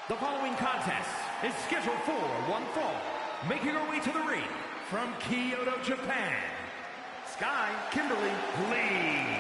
The following contest is scheduled for one fall. Making her way to the ring from Kyoto, Japan, Sky Kimberly Lee.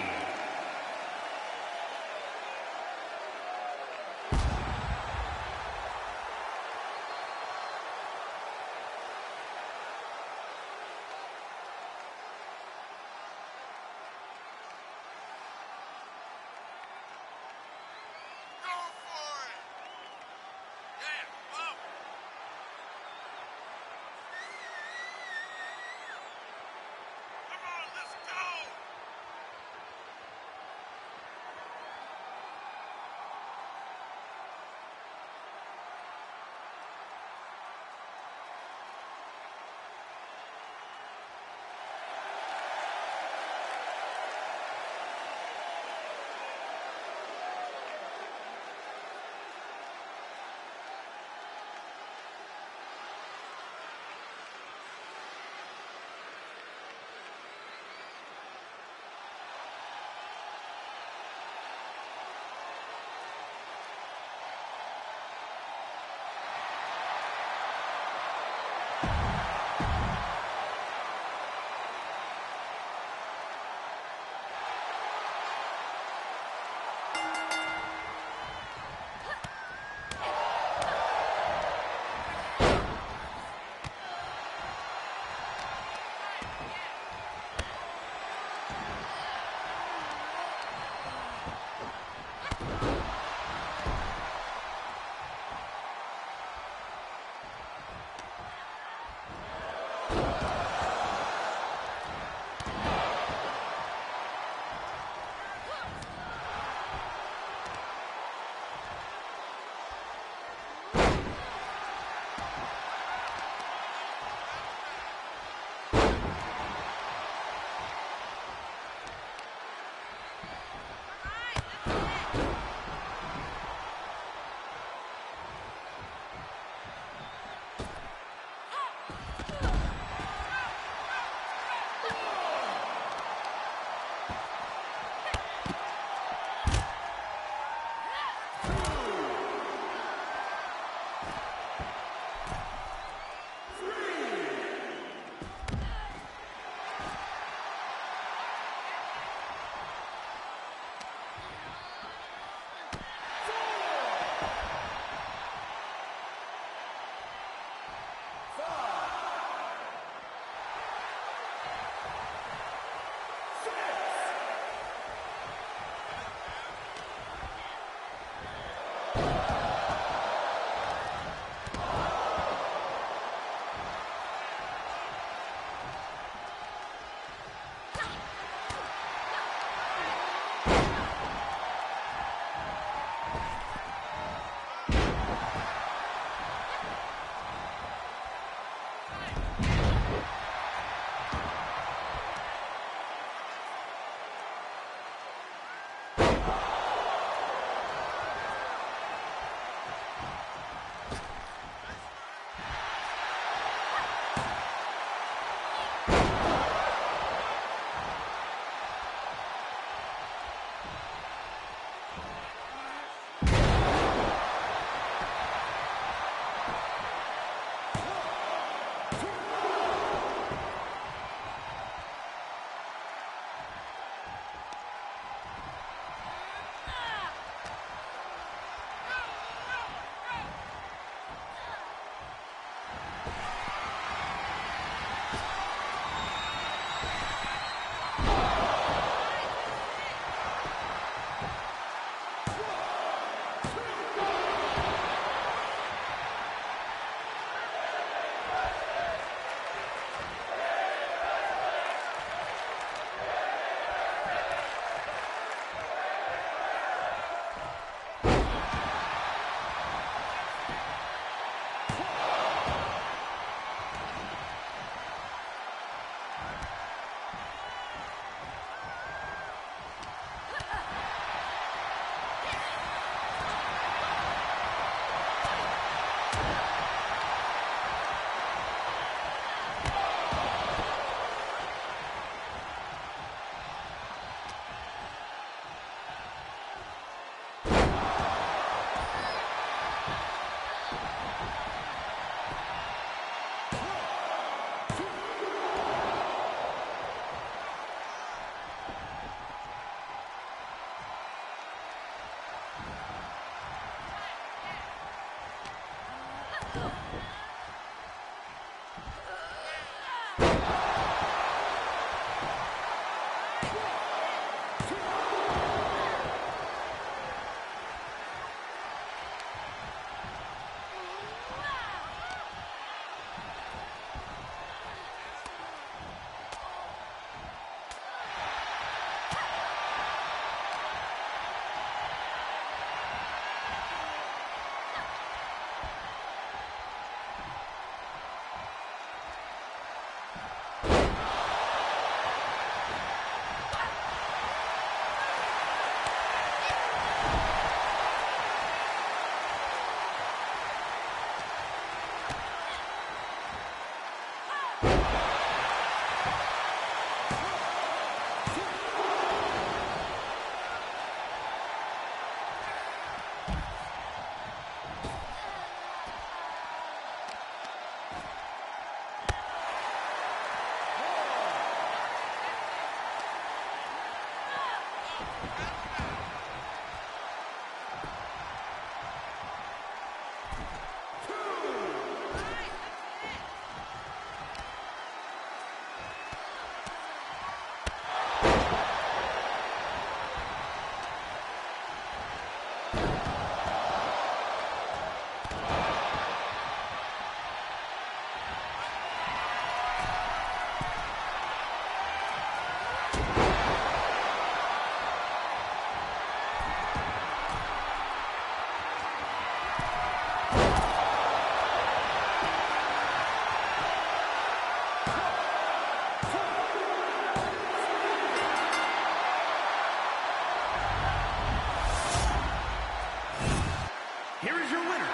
Here is your winner,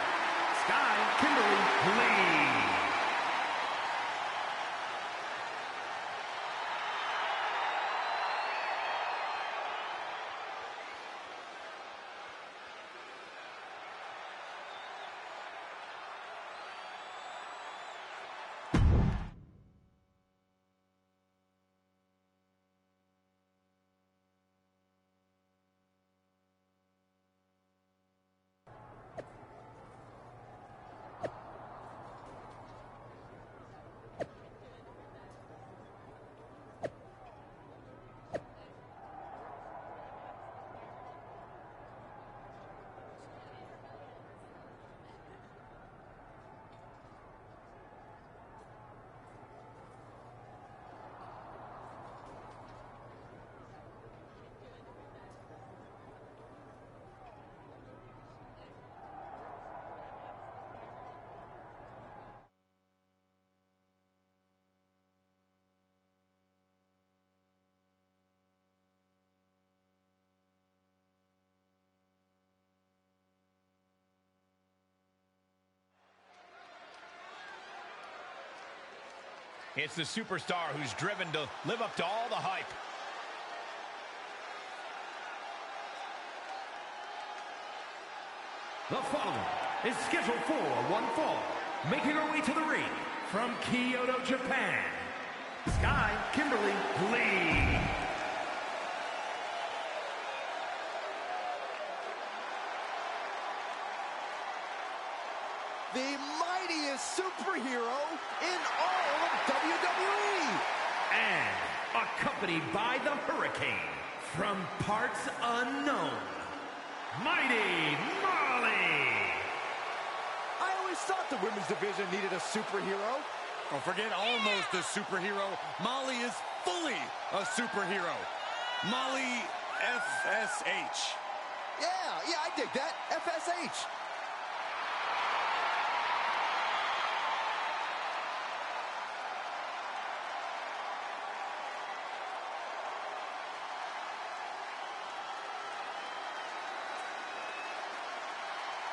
Sky Kimberly Lee. It's the superstar who's driven to live up to all the hype. The following is scheduled for one fall, making her way to the ring from Kyoto, Japan, Sky Kimberly Lee. The mightiest superhero in all of WWE. And accompanied by the Hurricane from parts unknown, Mighty Molly. I always thought the women's division needed a superhero. Oh, forget almost a superhero. Molly is fully a superhero. Molly FSH. Yeah, I dig that. FSH.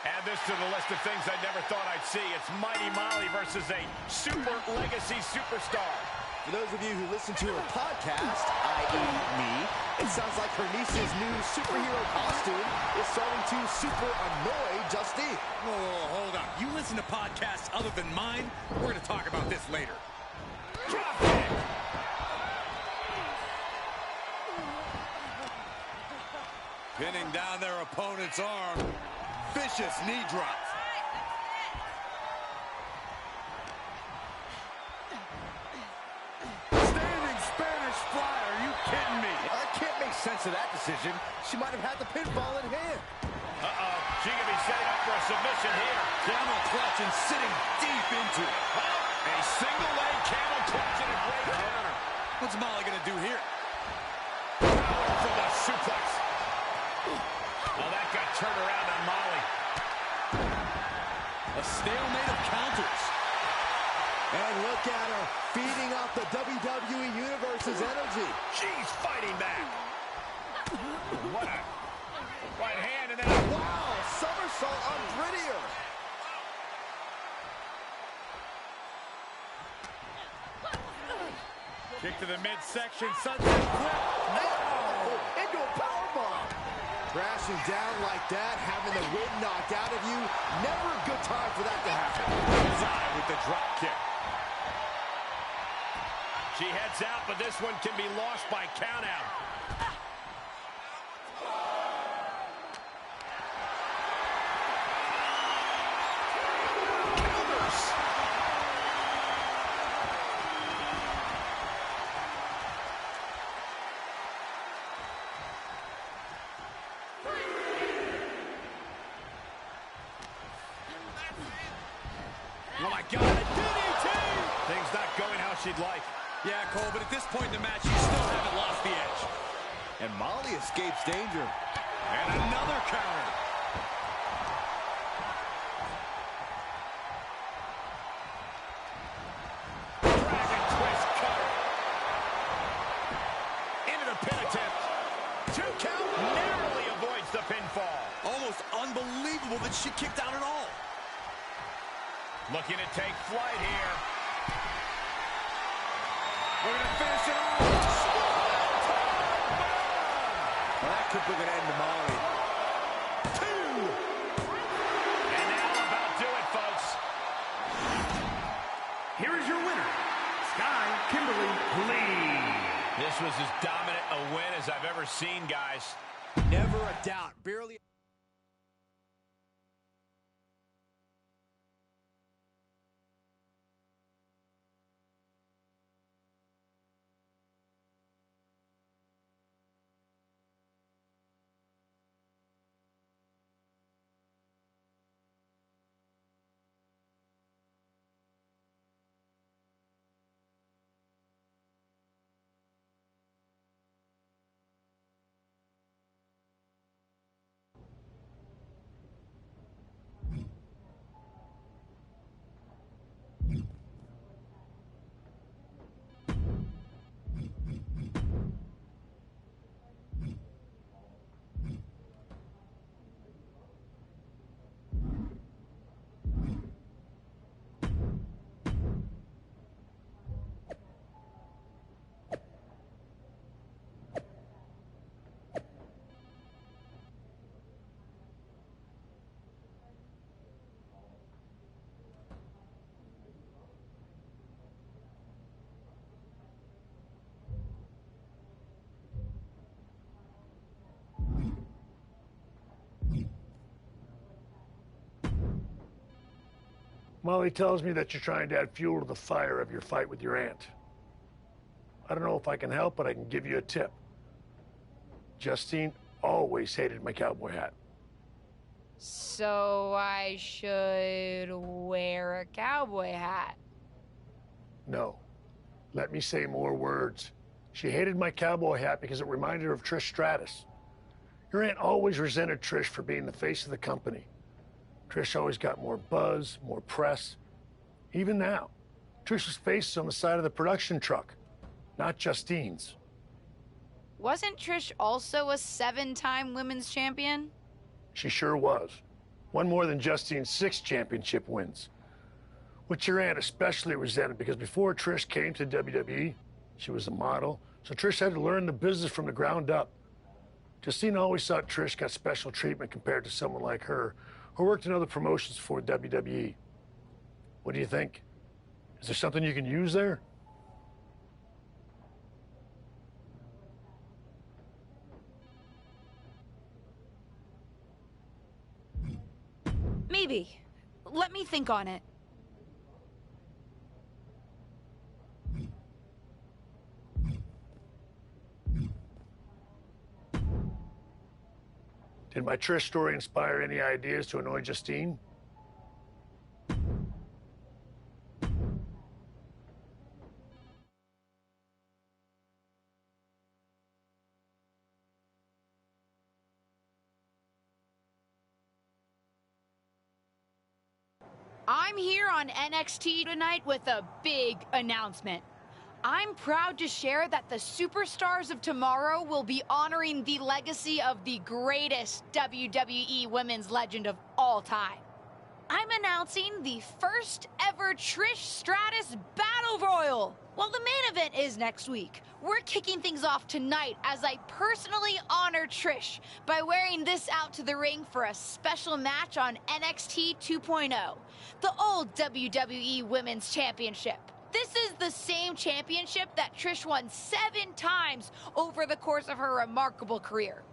Add this to the list of things I never thought I'd see. It's Mighty Molly versus a super legacy superstar. For those of you who listen to her podcast, i.e. me, it sounds like her niece's new superhero costume is starting to super annoy Justine. Whoa, hold up. You listen to podcasts other than mine? We're going to talk about this later. Drop kick. Pinning down their opponent's arm. Vicious knee drop. reverse fly. Are you kidding me? I can't make sense of that decision. She might have had the pinfall in hand. Uh-oh. She could be setting up for a submission here. Camel clutch and sitting deep into it. A single leg camel clutch and a great counter. What's Molly going to do here? Powerful the suplex. Oh, that got turned around on Molly. A stalemate of counters. And look at her, feeding off the WWE Universe's energy. She's fighting back. What a right hand and then Wow, somersault on Prettier. Kick to the midsection, sunset flip. Oh, into a powerbomb. Crashing down like that, having the wind knocked out of you, never a good time for that to happen. Bullseye with the drop kick. She heads out, but this one can be lost by countout. Counters. Oh my God, a DDT! Things not going how she'd like. Yeah, Cole, but at this point in the match, you still haven't lost the edge. And Molly escapes danger. And another counter. Dragon twist cutter. Into the pin attempt. 2 count, narrowly avoids the pinfall. Almost unbelievable that she kicked out at all. Looking to take flight here. We're going to finish it off. Well, that could put an end to Molly. 2. And that'll about do it, folks. Here is your winner, Sky Kimberly Lee. This was as dominant a win as I've ever seen, guys. Never a doubt. Barely. Molly tells me that you're trying to add fuel to the fire of your fight with your aunt. I don't know if I can help, but I can give you a tip. Justine always hated my cowboy hat. So I should wear a cowboy hat? No. Let me say more words. She hated my cowboy hat because it reminded her of Trish Stratus. Your aunt always resented Trish for being the face of the company. Trish always got more buzz, more press. Even now, Trish's face is on the side of the production truck, not Justine's. Wasn't Trish also a 7-time women's champion? She sure was. One more than Justine's 6 championship wins. Which your aunt especially resented because before Trish came to WWE, she was a model, so Trish had to learn the business from the ground up. Justine always thought Trish got special treatment compared to someone like her, who worked in other promotions for WWE. What do you think? Is there something you can use there? Maybe. Let me think on it. Did my Trish story inspire any ideas to annoy Justine? I'm here on NXT tonight with a big announcement. I'm proud to share that the Superstars of Tomorrow will be honoring the legacy of the greatest WWE women's legend of all time. I'm announcing the first ever Trish Stratus Battle Royal. Well, the main event is next week. We're kicking things off tonight as I personally honor Trish by wearing this out to the ring for a special match on NXT 2.0, the old WWE Women's Championship. This is the same championship that Trish won 7 times over the course of her remarkable career.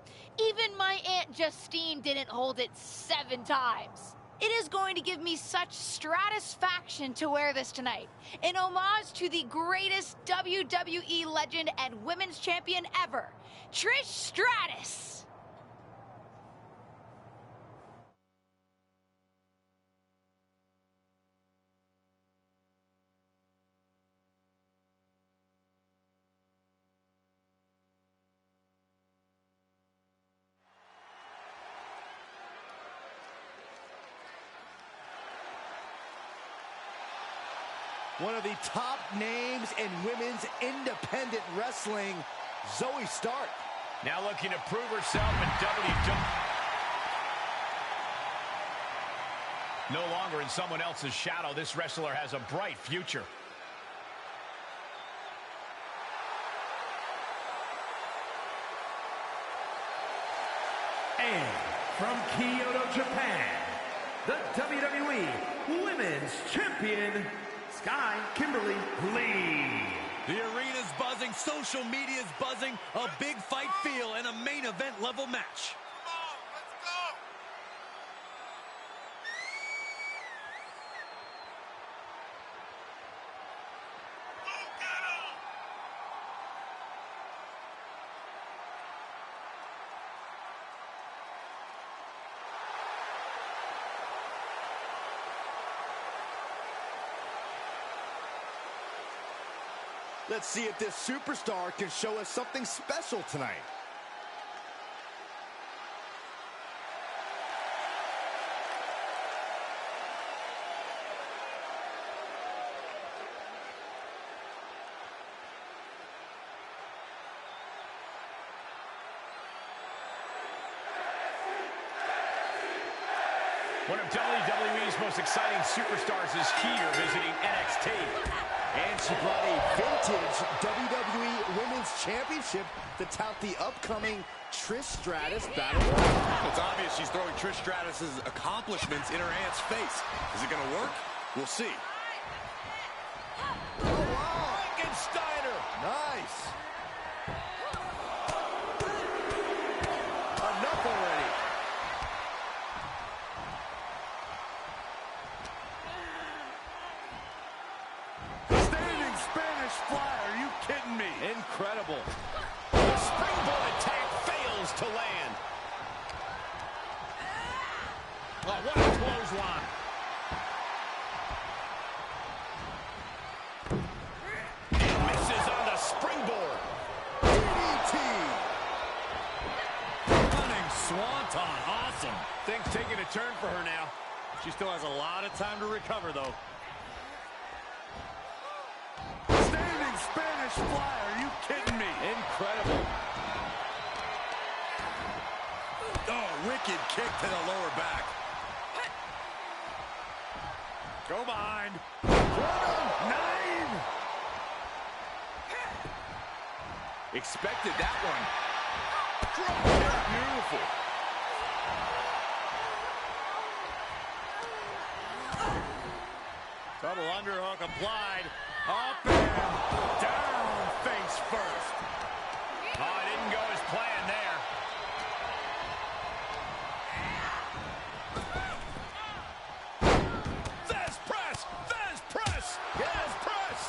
Even my Aunt Justine didn't hold it 7 times. It is going to give me such stratisfaction to wear this tonight, in homage to the greatest WWE legend and women's champion ever, Trish Stratus. One of the top names in women's independent wrestling, Zoey Stark. Now looking to prove herself in WWE. No longer in someone else's shadow, this wrestler has a bright future. And from Kyoto, Japan, the WWE Women's Champion, Sky Kimberly Lee. The arena's buzzing, social media's buzzing, a big fight feel and a main event level match. Let's see if this superstar can show us something special tonight. One of WWE's most exciting superstars is here visiting NXT. And she brought a vintage WWE Women's Championship to tout the upcoming Trish Stratus Battle Royal. It's obvious she's throwing Trish Stratus's accomplishments in her aunt's face. Is it going to work? We'll see. Oh, wow. Frankensteiner! Nice. Enough already. Standing Spanish fly, are you kidding me? Incredible. The springboard attack fails to land. Oh, what a clothesline. And misses on the springboard. DDT. Running swanton, awesome. Things taking a turn for her now. She still has a lot of time to recover, though. Standing Spanish fly, are you kidding me? Incredible. Oh, wicked kick to the lower back. Go behind. 9. Expected that one. Beautiful. Double underhook applied. Up and down face first. Oh, it didn't go as planned there. Thesz press! Thesz press! Thesz press!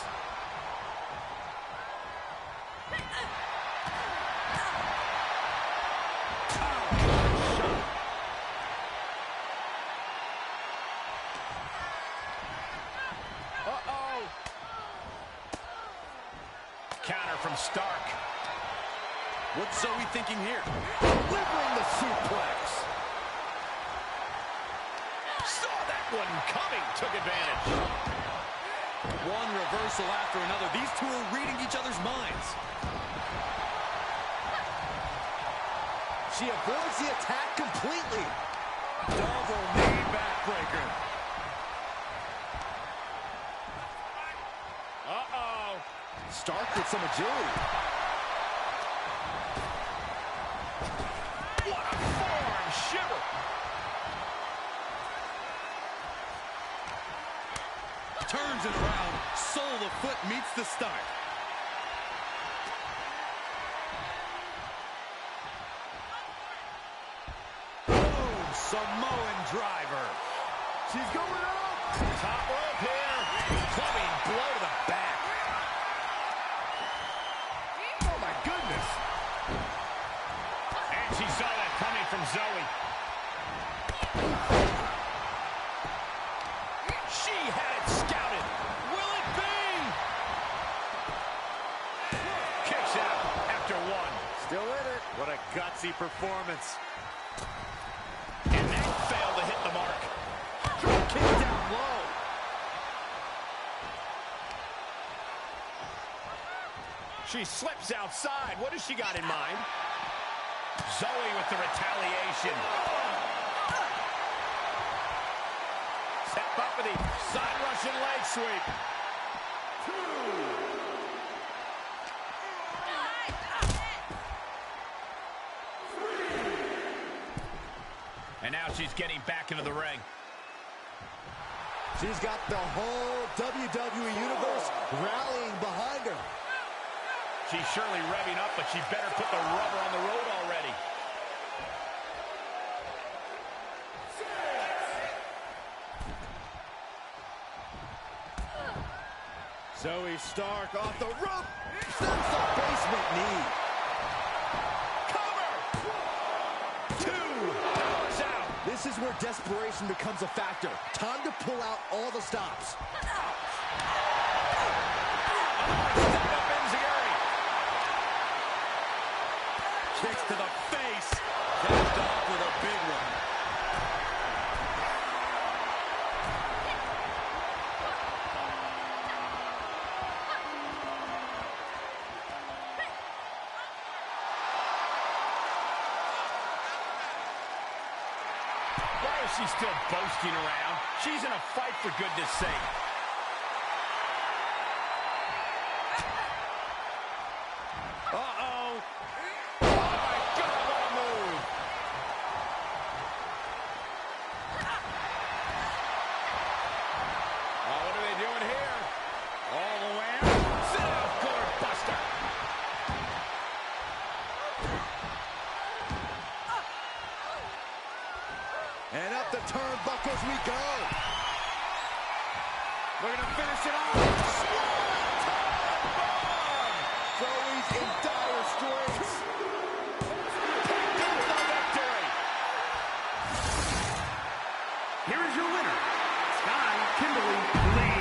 counter from Stark. What's Zoe thinking here? Delivering the suplex. Saw that one coming. Took advantage. One reversal after another. These two are reading each other's minds. She avoids the attack completely. Double knee backbreaker. Uh-oh. Stark with some agility. What a forearm shiver. Turns it around. Sole of foot meets the stomach. Boom! Samoan driver. She's going up. Top rope here. Clubbing blow to the back. Oh, my goodness. And she saw that coming from Zoe. She had it scouted. Will it be? Kicks out after one. Still in it. What a gutsy performance. And that failed to hit the mark. Drop kick down low. She slips outside. What has she got in mind? Zoe with the retaliation. Step up with the side Russian leg sweep. And now she's getting back into the ring. She's got the whole WWE Universe rallying behind her. She's surely revving up, but she better put the rubber on the road already. Zoe Stark off the rope. Sends the basement knee. Cover! Two! Goes out. This is where desperation becomes a factor. Time to pull out all the stops. Step up Enziguri. Kicks to the face. Capped off with a big one. Why is she still boasting around? She's in a fight, for goodness sake. Uh-oh. Oh, my God, what a move. Oh, what are they doing here? All the way out. Sit down, gourd buster. And up the turnbuckles we go. We're going to finish it off. Zoe's in dire straits. There's the victory. Here is your winner, Sky Kimberly Lee.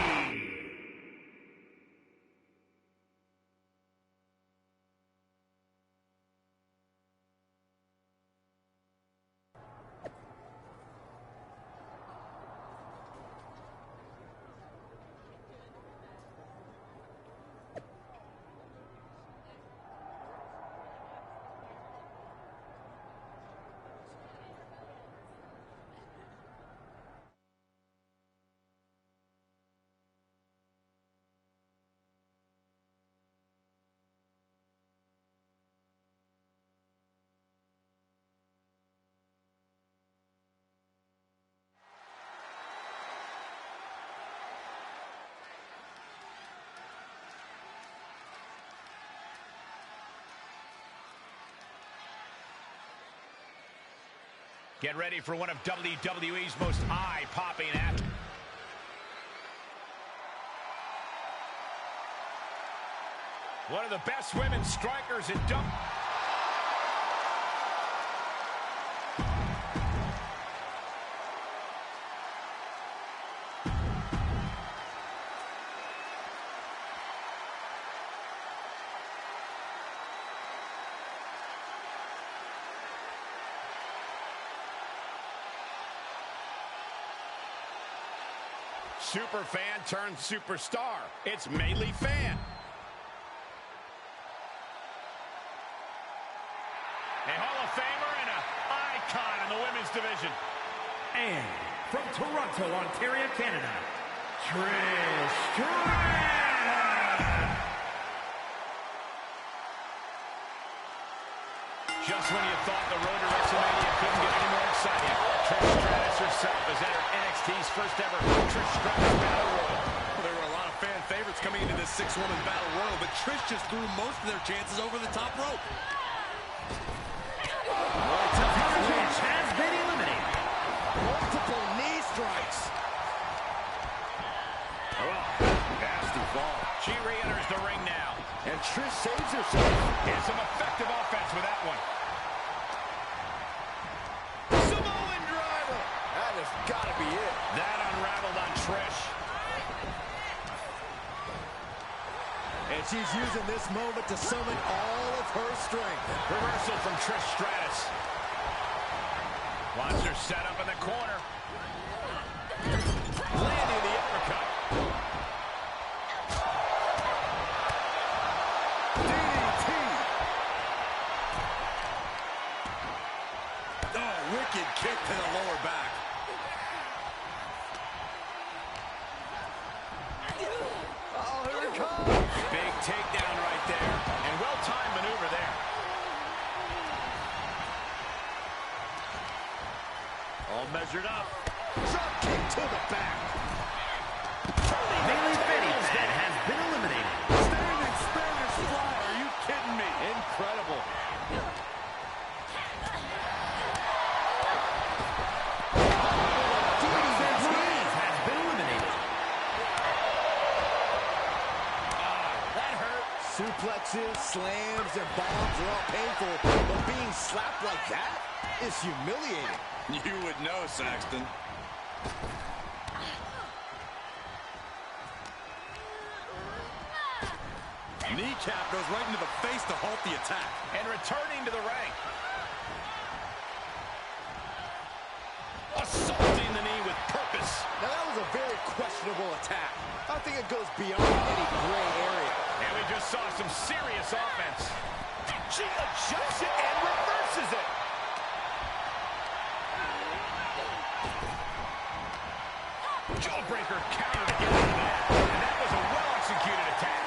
Get ready for one of WWE's most eye-popping athletes. One of the best women's strikers in WWE. super fan turned superstar. It's Mei Li Fan. A Hall of Famer and an icon in the women's division. And from Toronto, Ontario, Canada, Trish Stratus. Just when you thought the road to WrestleMania couldn't get any more exciting, Trish Stratus herself has entered NXT's first ever Trish Stratus Battle Royal. There were a lot of fan favorites coming into this 6-woman Battle Royal, but Trish just threw most of their chances over the top rope. Trish has been eliminated. Multiple knee strikes. Nasty fall. She re-enters the ring now. And Trish saves herself. And some effective offense with that one. Samoan driver. That has got to be it. That unraveled on Trish. And she's using this moment to summon all of her strength. Reversal from Trish Stratus. Wants her set up in the corner. Landing the uppercut. DDT. Oh, wicked kick to the lower back. Oh, here it comes. Big takedown right there. And well-timed maneuver there. All measured up. Drop kick to the back. Mei Li Fan has been eliminated. Standing Spanish fly. Are you kidding me? Incredible. Has been eliminated. That hurt. Suplexes, slams, and bombs are all painful, but being slapped like that is humiliating. You would know, Saxton. Kneecap goes right into the face to halt the attack. And returning to the ring. Assaulting the knee with purpose. Now that was a very questionable attack. I think it goes beyond any gray area. And we just saw some serious offense. She adjusts it and reverses it. Jawbreaker counter to get out of that. And that was a well-executed attack.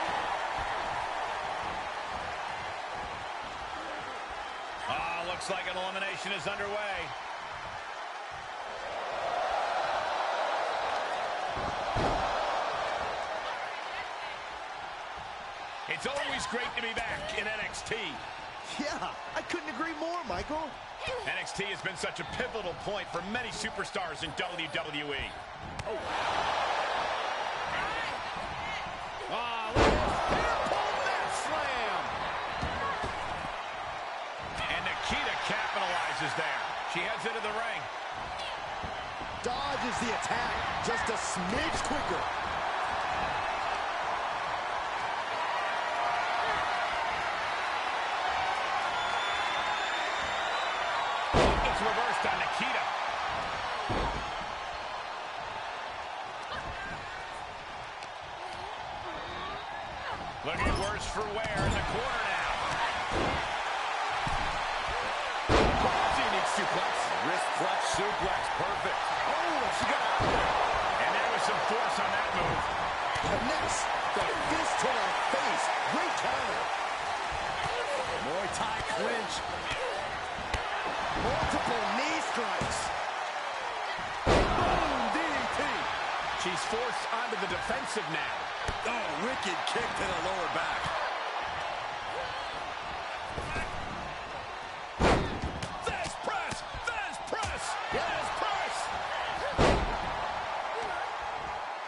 Looks like an elimination is underway. It's always great to be back in NXT. Yeah, I couldn't agree more, Michael. NXT has been such a pivotal point for many superstars in WWE. Oh, look at this. Pull that slam. And Nikita capitalizes there. She heads into the ring. Dodges the attack just a smidge quicker. It's reversed on Nikita. Looking worse for wear in the corner now. Unique suplex. Wrist clutch suplex. Perfect. Oh, she got out of there. And there was some force on that move. Connects the fist to the face. Great counter. Muay Thai clinch. Multiple knee strikes. Boom, DDT. She's forced onto the defensive now. Oh, wicked kick to the lower back. Fast press. Fast press. Fast press.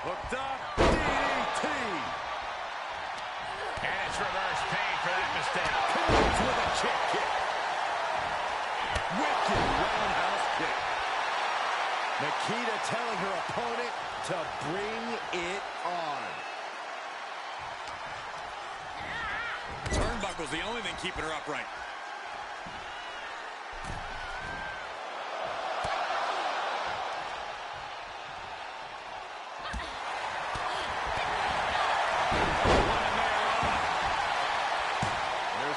Hooked up. DDT. And it's reverse pain for that mistake. Connects with a kick. Wicked roundhouse kick. Nikita telling her opponent to bring it on. Turnbuckle's the only thing keeping her upright.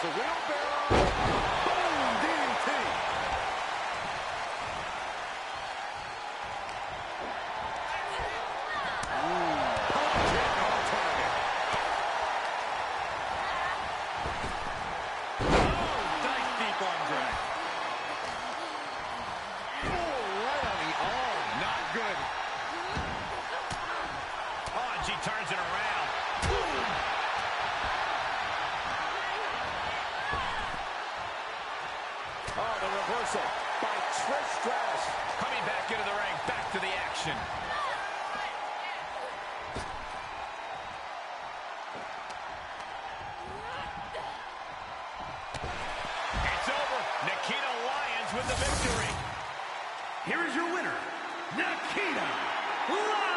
a wheelbarrow. Boom, DDT. Punch hit on target. Oh, nice deep arm drag. Oh, right on the arm. Not good. Oh, and she turns it around. Oh, the reversal by Trish Stratus. Coming back into the ring, back to the action. It's over. Nikita Lyons with the victory. Here is your winner, Nikita Lyons!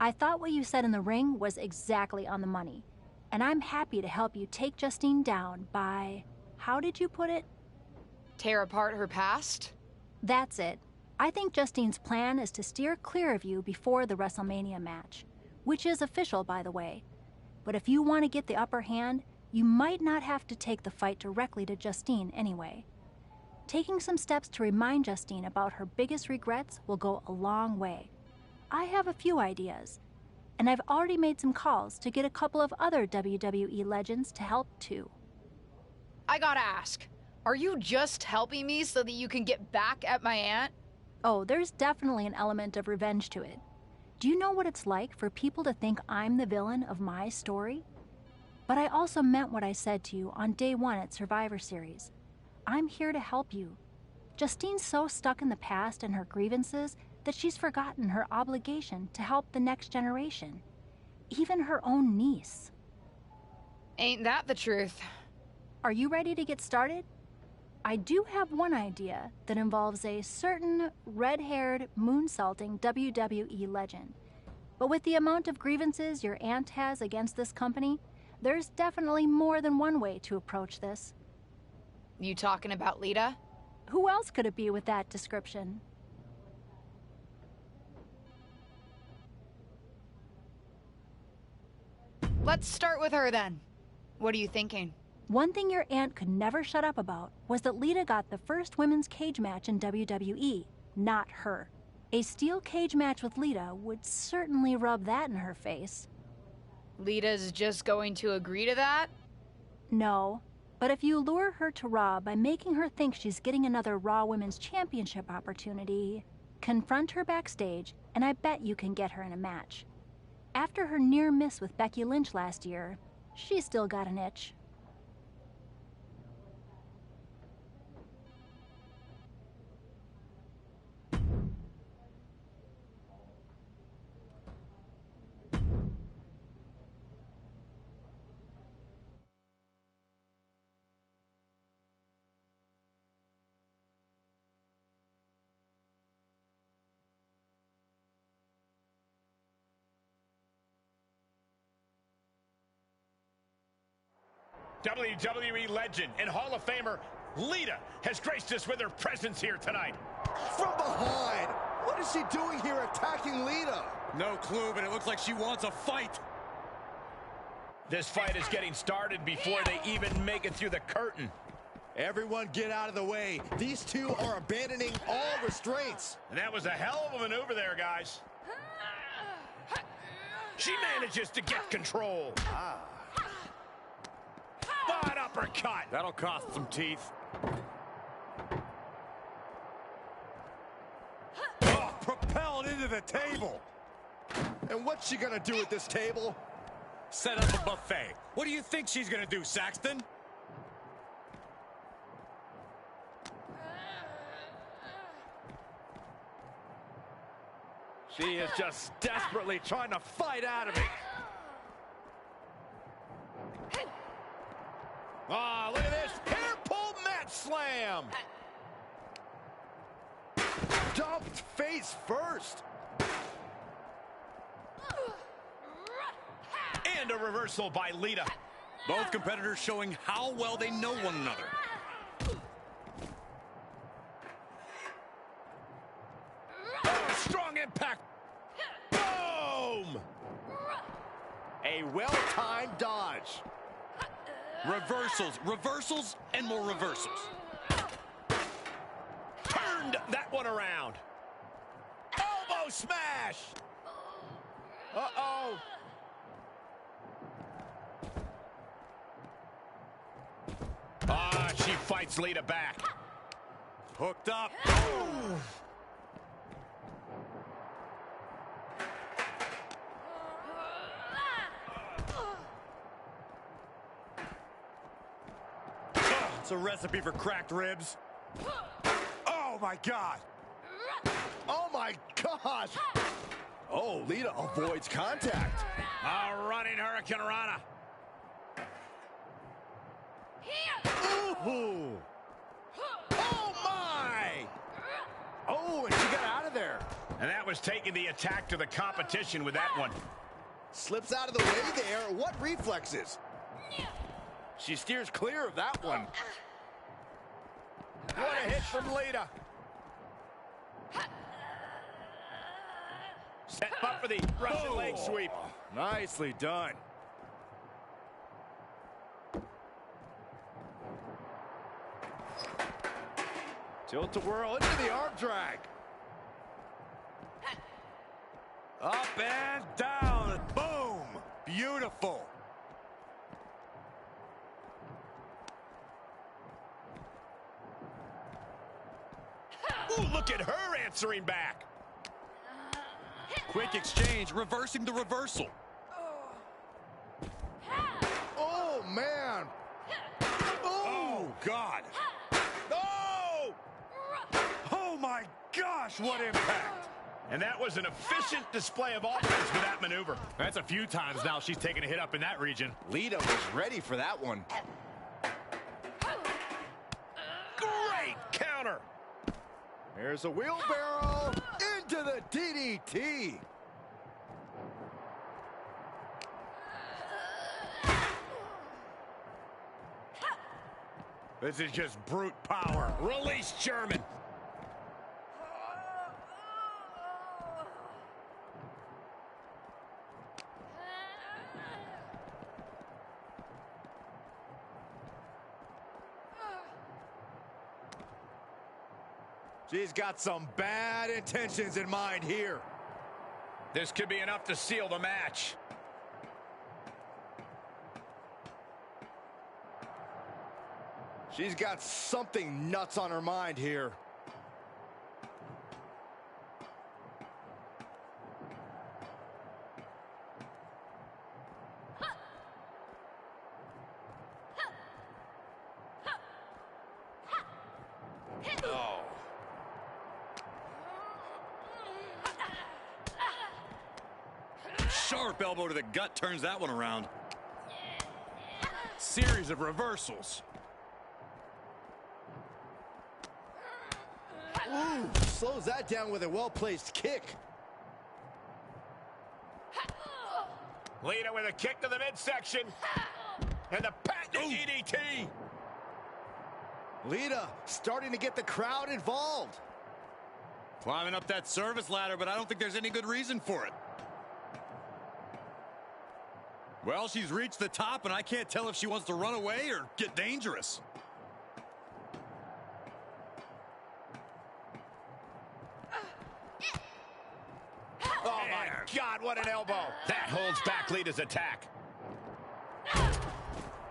I thought what you said in the ring was exactly on the money, and I'm happy to help you take Justine down by, how did you put it? Tear apart her past? That's it. I think Justine's plan is to steer clear of you before the WrestleMania match, which is official, by the way. But if you want to get the upper hand, you might not have to take the fight directly to Justine anyway. Taking some steps to remind Justine about her biggest regrets will go a long way. I have a few ideas, and I've already made some calls to get a couple of other WWE legends to help too. I gotta ask, are you just helping me so that you can get back at my aunt? Oh, there's definitely an element of revenge to it. Do you know what it's like for people to think I'm the villain of my story? But I also meant what I said to you on day one at Survivor Series. I'm here to help you. Justine's so stuck in the past and her grievances that she's forgotten her obligation to help the next generation, even her own niece. Ain't that the truth? Are you ready to get started? I do have one idea that involves a certain red-haired, moonsaulting WWE legend. But with the amount of grievances your aunt has against this company, there's definitely more than one way to approach this. You talking about Lita? Who else could it be with that description? Let's start with her then. What are you thinking? One thing your aunt could never shut up about was that Lita got the first women's cage match in WWE, not her. A steel cage match with Lita would certainly rub that in her face. Lita's just going to agree to that? No, but if you lure her to Raw by making her think she's getting another Raw Women's Championship opportunity, confront her backstage, and I bet you can get her in a match. After her near miss with Becky Lynch last year, she's still got an itch. WWE legend and Hall of Famer Lita has graced us with her presence here tonight. From behind. What is she doing here attacking Lita? No clue, but it looks like she wants a fight. This fight is getting started before they even make it through the curtain. Everyone get out of the way. These two are abandoning all restraints. And that was a hell of a maneuver there, guys. She manages to get control. Spot uppercut. That'll cost some teeth. Oh, propelled into the table. And what's she gonna do at this table? Set up a buffet. What do you think she's gonna do, Saxton? She is just desperately trying to fight out of it. Ah, look at this. Hair pull mat slam. Dumped face first. And a reversal by Lita. Both competitors showing how well they know one another. Oh, strong impact. Boom! A well-timed dodge. Reversals, reversals, and more reversals. Turned that one around. Elbow smash. Uh-oh. Ah, she fights Lita back. Hooked up. It's a recipe for cracked ribs. Oh, my God. Oh, my gosh. Oh, Lita avoids contact. A running Hurricane Rana. Ooh. Oh, my. Oh, and she got out of there. And that was taking the attack to the competition with that one. Slips out of the way there. What reflexes? She steers clear of that one. What a hit from Lita. Set up for the Russian leg sweep. Nicely done. Tilt-a-whirl into the arm drag. Up and down. Boom. Beautiful. Ooh, look at her answering back. Quick exchange, reversing the reversal. Oh, man. Oh, God. Oh! Oh, my gosh, what impact. And that was an efficient display of offense with that maneuver. That's a few times now she's taken a hit up in that region. Lita was ready for that one. Great counter. There's a wheelbarrow into the DDT. This is just brute power. Release German. She's got some bad intentions in mind here. This could be enough to seal the match. She's got something nuts on her mind here. Sharp elbow to the gut turns that one around. Series of reversals. Ooh, slows that down with a well-placed kick. Lita with a kick to the midsection. And the patented DDT. Lita starting to get the crowd involved. Climbing up that service ladder, but I don't think there's any good reason for it. Well, she's reached the top, and I can't tell if she wants to run away or get dangerous. Oh, my God, what an elbow. That holds back Lita's attack.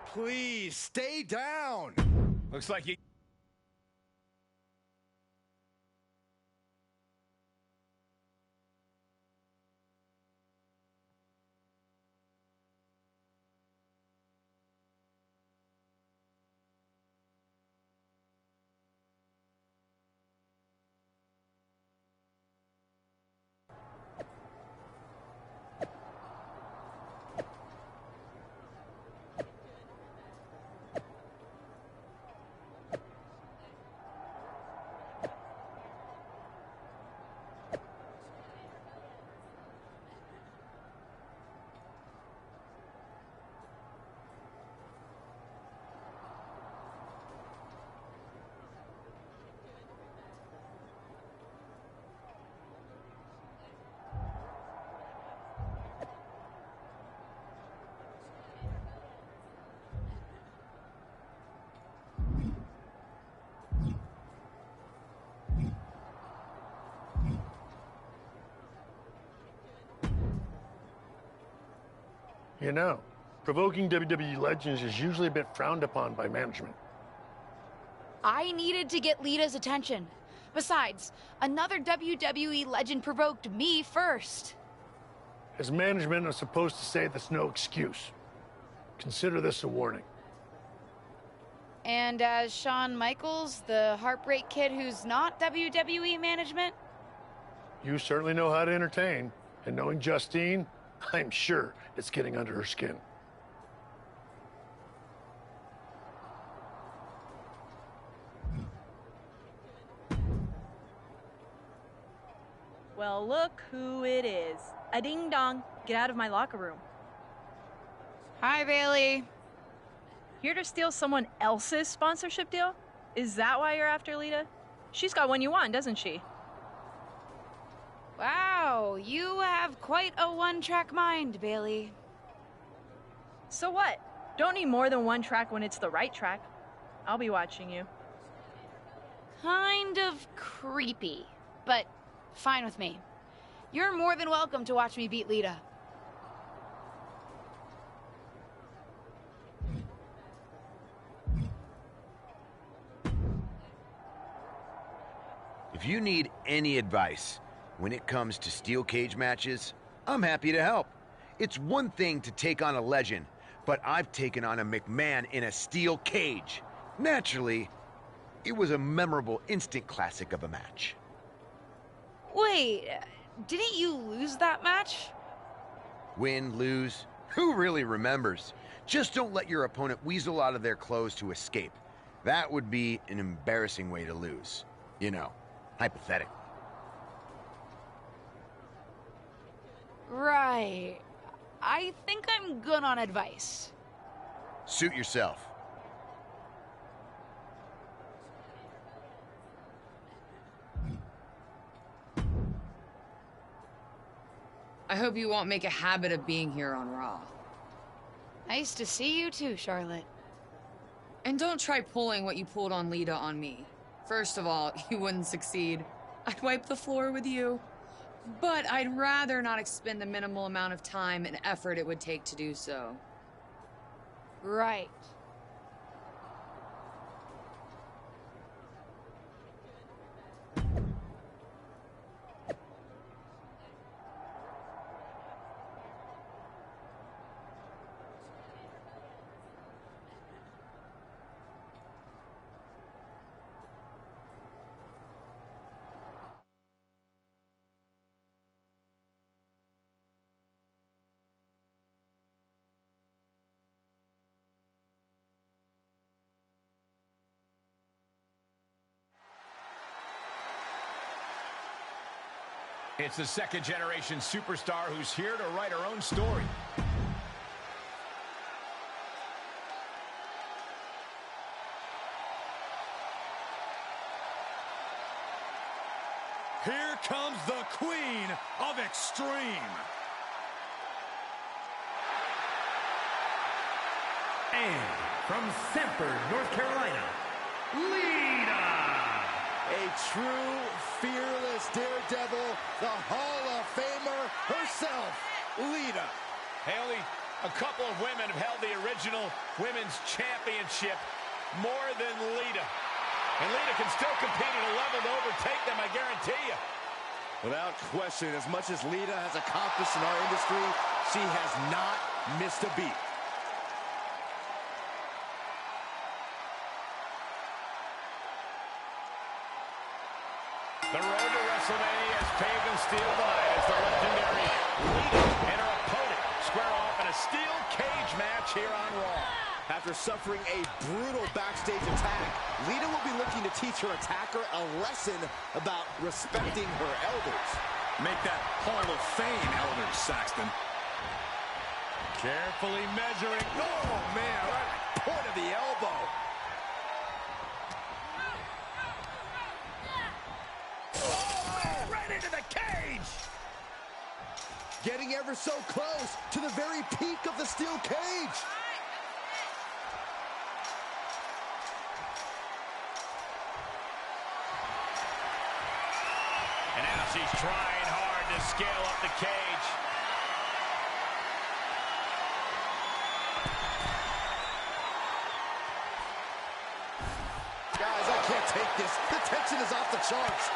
Please, stay down. Looks like you... You know, provoking WWE legends is usually a bit frowned upon by management. I needed to get Lita's attention. Besides, another WWE legend provoked me first. As management, I'm supposed to say that's no excuse. Consider this a warning. And as Shawn Michaels, the Heartbreak Kid who's not WWE management? You certainly know how to entertain, and knowing Justine, I'm sure it's getting under her skin. Well, look who it is. A ding-dong. Get out of my locker room. Hi, Bayley. Here to steal someone else's sponsorship deal? Is that why you're after Lita? She's got one you want, doesn't she? Wow, you have quite a one-track mind, Bayley. So what? Don't need more than one track when it's the right track. I'll be watching you. Kind of creepy, but fine with me. You're more than welcome to watch me beat Lita. If you need any advice when it comes to steel cage matches, I'm happy to help. It's one thing to take on a legend, but I've taken on a McMahon in a steel cage. Naturally, it was a memorable instant classic of a match. Wait, didn't you lose that match? Win, lose, who really remembers? Just don't let your opponent weasel out of their clothes to escape. That would be an embarrassing way to lose. You know, hypothetically. Right. I think I'm good on advice. Suit yourself. I hope you won't make a habit of being here on Raw. Nice to see you too, Charlotte. And don't try pulling what you pulled on Lita on me. First of all, you wouldn't succeed. I'd wipe the floor with you. But I'd rather not expend the minimal amount of time and effort it would take to do so. Right. It's the second-generation superstar who's here to write her own story. Here comes the Queen of Extreme. And from Sanford, North Carolina, Lita. A true, fearless daredevil, the Hall of Famer herself, Lita. Haley, a couple of women have held the original Women's Championship more than Lita. And Lita can still compete at a level to overtake them, I guarantee you. Without question, as much as Lita has accomplished in our industry, she has not missed a beat. The road to WrestleMania is paved in steel tonight as the legendary Lita and her opponent square off in a steel cage match here on Raw. After suffering a brutal backstage attack, Lita will be looking to teach her attacker a lesson about respecting her elders. Make that Hall of Fame, elders, Saxton. Carefully measuring. Oh, man, right at the point of the elbow. Into the cage! Getting ever so close to the very peak of the steel cage. And now she's trying hard to scale up the cage. Guys, I can't take this. The tension is off the charts.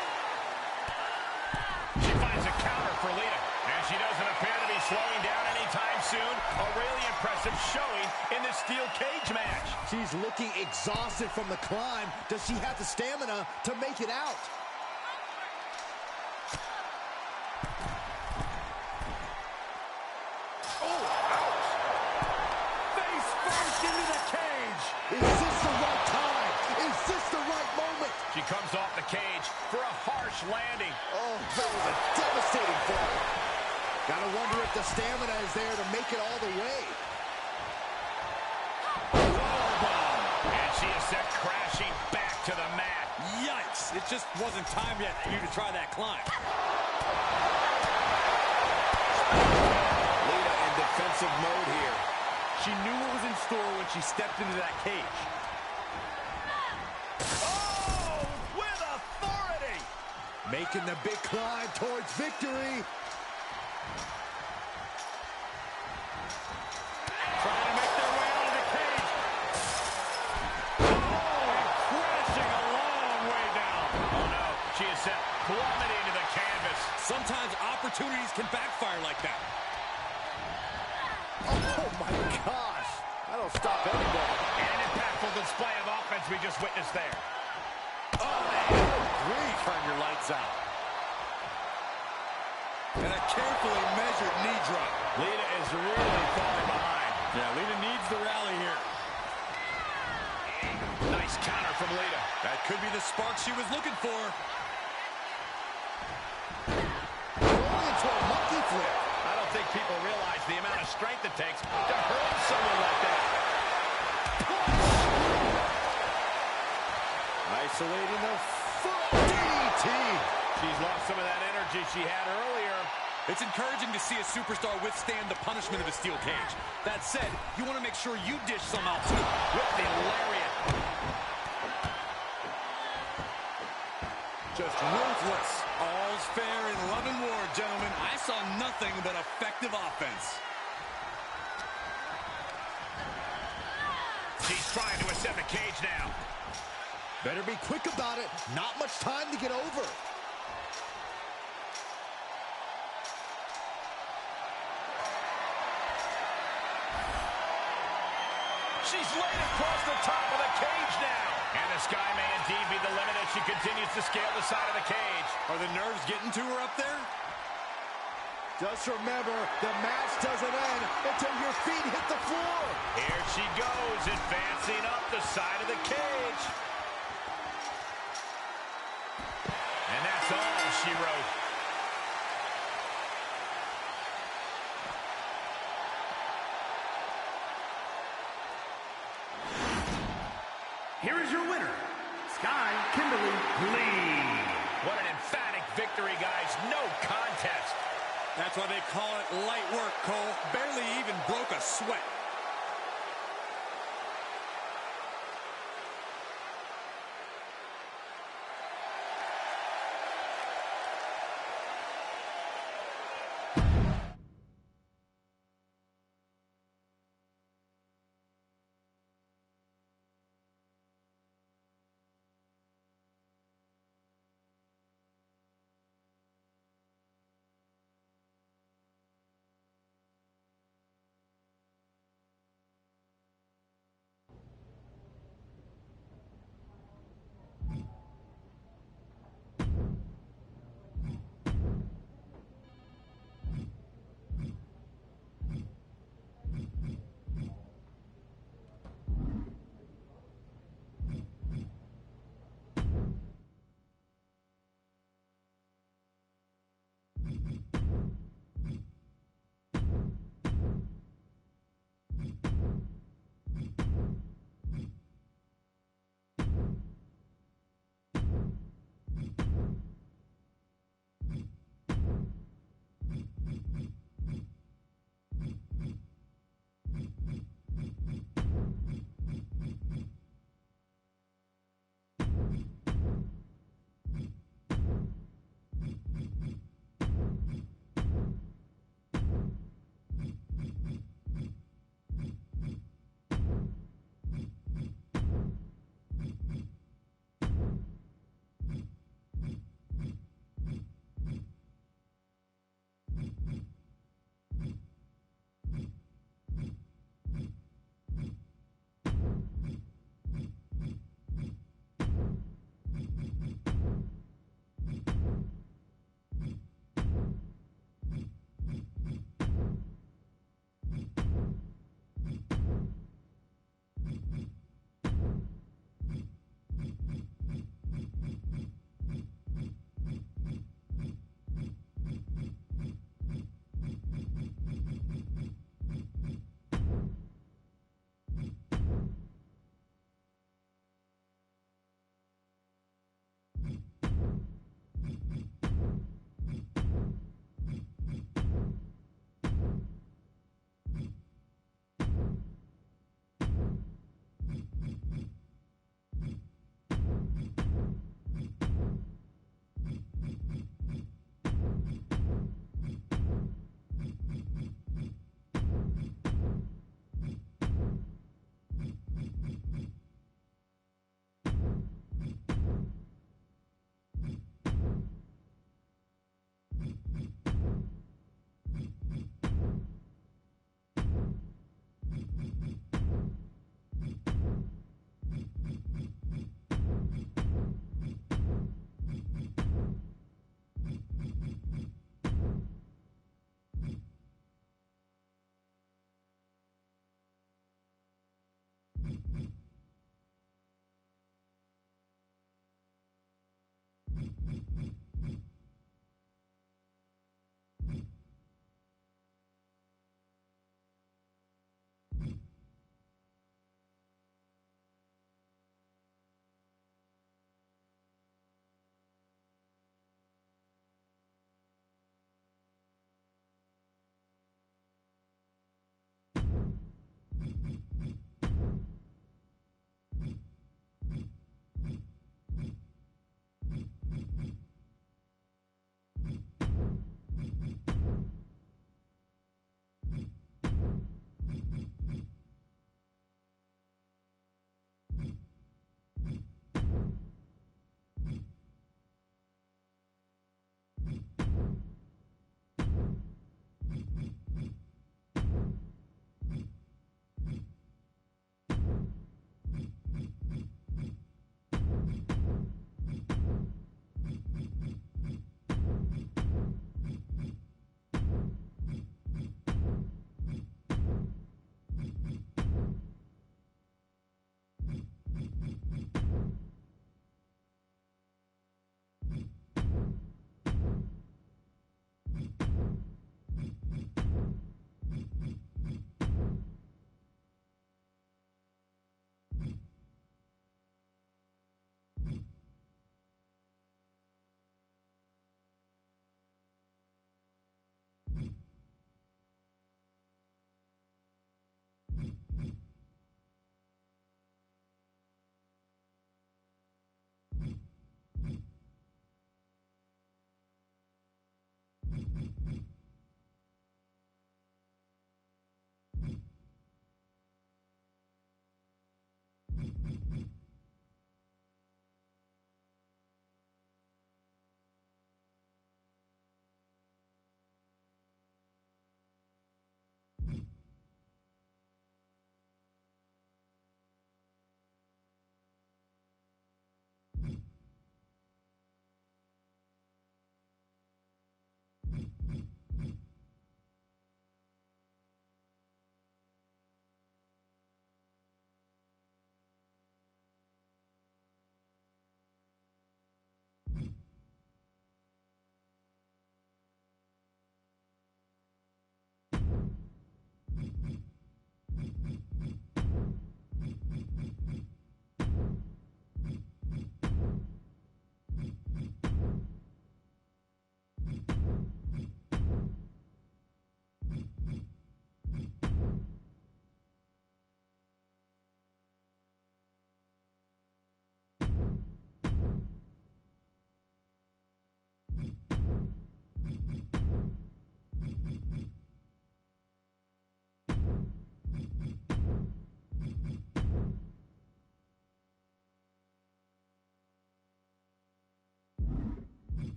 She finds a counter for Lita, and she doesn't appear to be slowing down anytime soon. A really impressive showing in this steel cage match. She's looking exhausted from the climb. Does she have the stamina to make it out? Oh, ouch! Face first into the cage. Is this the right time? Is this the right moment? She comes off the cage for a harsh landing. Oh, that was a devastating fall. Gotta wonder if the stamina is there to make it all the way. And she is sent crashing back to the mat. Yikes! It just wasn't time yet for you to try that climb. Lita in defensive mode here. She knew what was in store when she stepped into that cage. Oh, with authority! Making the big climb towards victory. Trying to make their way out of the cage. Oh, and crashing a long way down. Oh no, she is sent plummeting to the canvas. Sometimes opportunities can backfire like that. Oh my gosh. That'll stop anybody. And an impactful display of offense we just witnessed there. Oh, Grief. Turn your lights out. And a carefully measured knee drop. Lita is really falling behind. Yeah, Lita needs the rally here. Nice counter from Lita. That could be the spark she was looking for. rolling into a monkey flip. I don't think people realize the amount of strength it takes to hurt someone like that. Isolating the foot. DDT. She's lost some of that energy she had earlier. It's encouraging to see a superstar withstand the punishment of a steel cage. That said, you want to make sure you dish some out too. With the lariat. Just ruthless. All's fair in love and war, gentlemen. I saw nothing but effective offense. She's trying to ascend the cage now. Better be quick about it. Not much time to get over. She's laid across the top of the cage now. And the sky may indeed be the limit as she continues to scale the side of the cage. Are the nerves getting to her up there? Just remember, the match doesn't end until your feet hit the floor. Here she goes, advancing up the side of the cage. And that's all she wrote. Here is your winner, Sky Kimberly Lee. What an emphatic victory, guys. No contest. That's why they call it light work, Cole. Barely even broke a sweat.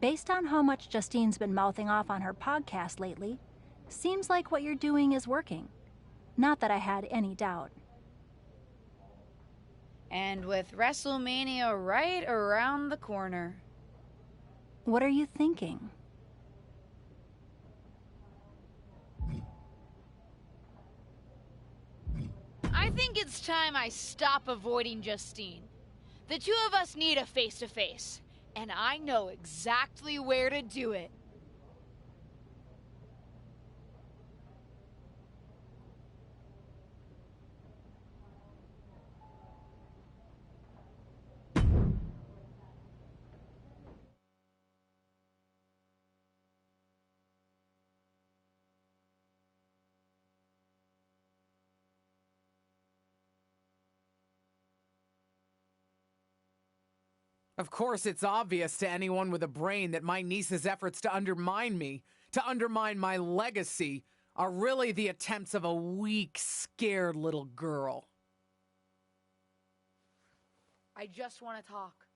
Based on how much Justine's been mouthing off on her podcast lately, seems like what you're doing is working. Not that I had any doubt. And with WrestleMania right around the corner. What are you thinking? I think it's time I stop avoiding Justine. The two of us need a face-to-face, and I know exactly where to do it. Of course, it's obvious to anyone with a brain that my niece's efforts to undermine me, to undermine my legacy, are really the attempts of a weak, scared little girl. I just want to talk.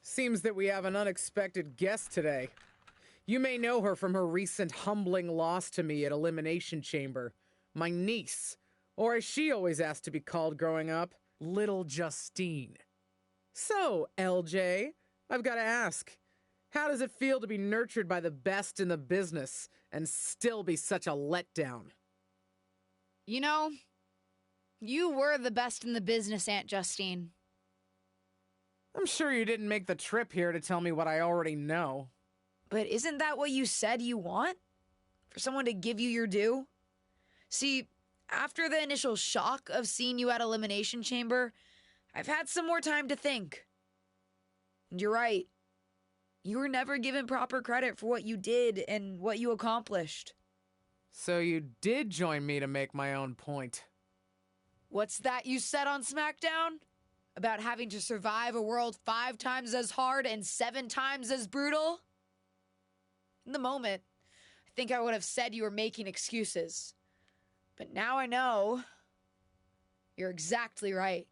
Seems that we have an unexpected guest today. You may know her from her recent humbling loss to me at Elimination Chamber. My niece, or as she always asked to be called growing up, Little Justine. So, LJ, I've got to ask, how does it feel to be nurtured by the best in the business and still be such a letdown? You know, you were the best in the business, Aunt Justine. I'm sure you didn't make the trip here to tell me what I already know. But isn't that what you said you want? For someone to give you your due? See, after the initial shock of seeing you at Elimination Chamber, I've had some more time to think. And you're right. You were never given proper credit for what you did and what you accomplished. So you did join me to make my own point. What's that you said on SmackDown? About having to survive a world 5 times as hard and 7 times as brutal? In the moment, I think I would have said you were making excuses. But now I know you're exactly right.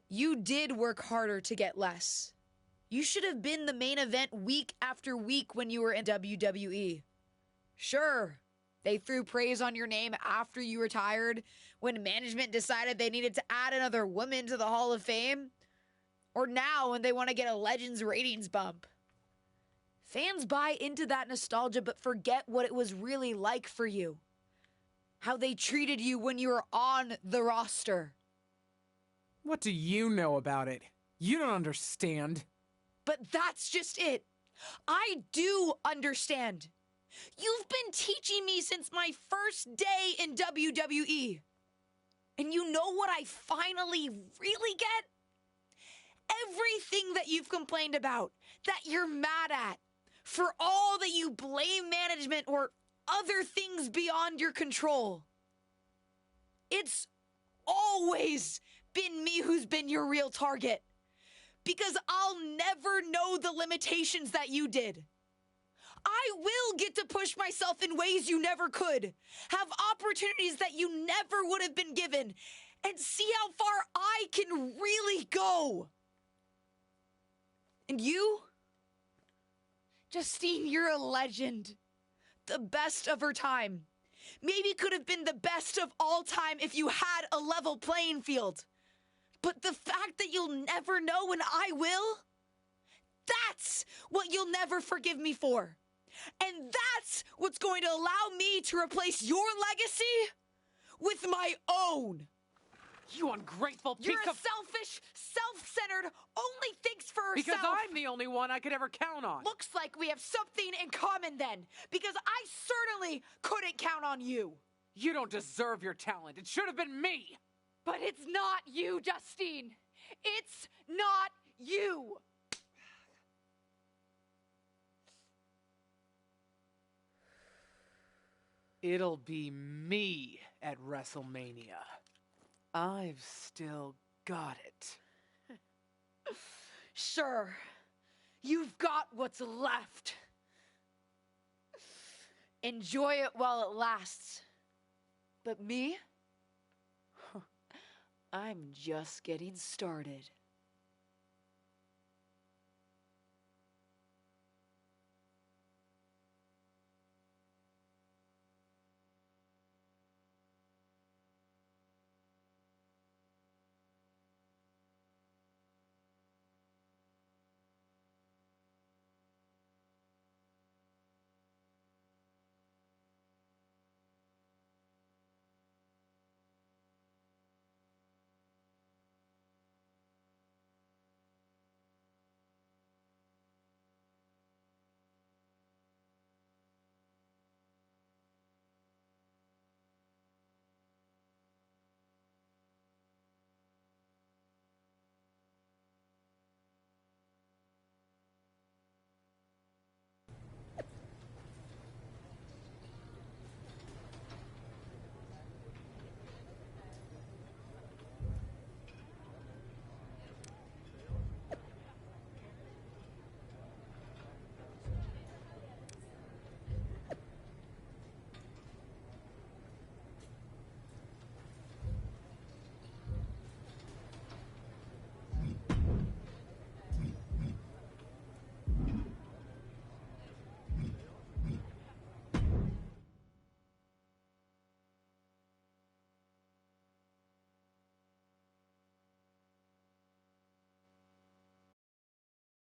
You did work harder to get less. You should have been the main event week after week when you were in WWE. Sure, they threw praise on your name after you retired, when management decided they needed to add another woman to the Hall of Fame. Or now when they want to get a Legends ratings bump. Fans buy into that nostalgia but forget what it was really like for you. How they treated you when you were on the roster. What do you know about it? You don't understand. But that's just it. I do understand. You've been teaching me since my first day in WWE. And you know what I finally really get? Everything that you've complained about, that you're mad at, for all that you blame management or other things beyond your control. It's always been me who's been your real target. Because I'll never know the limitations that you did. I will get to push myself in ways you never could, have opportunities that you never would have been given, and see how far I can really go. And you? Justine, you're a legend. The best of her time. Maybe could have been the best of all time if you had a level playing field. But the fact that you'll never know and I will, that's what you'll never forgive me for. And that's what's going to allow me to replace your legacy with my own. You ungrateful You're a selfish, self-centered, only thinks for herself. Because I'm the only one I could ever count on. Looks like we have something in common then, because I certainly couldn't count on you. You don't deserve your talent. It should have been me. But it's not you, Justine. It's not you. It'll be me at WrestleMania. I've still got it. Sure, you've got what's left. Enjoy it while it lasts. But me? I'm just getting started.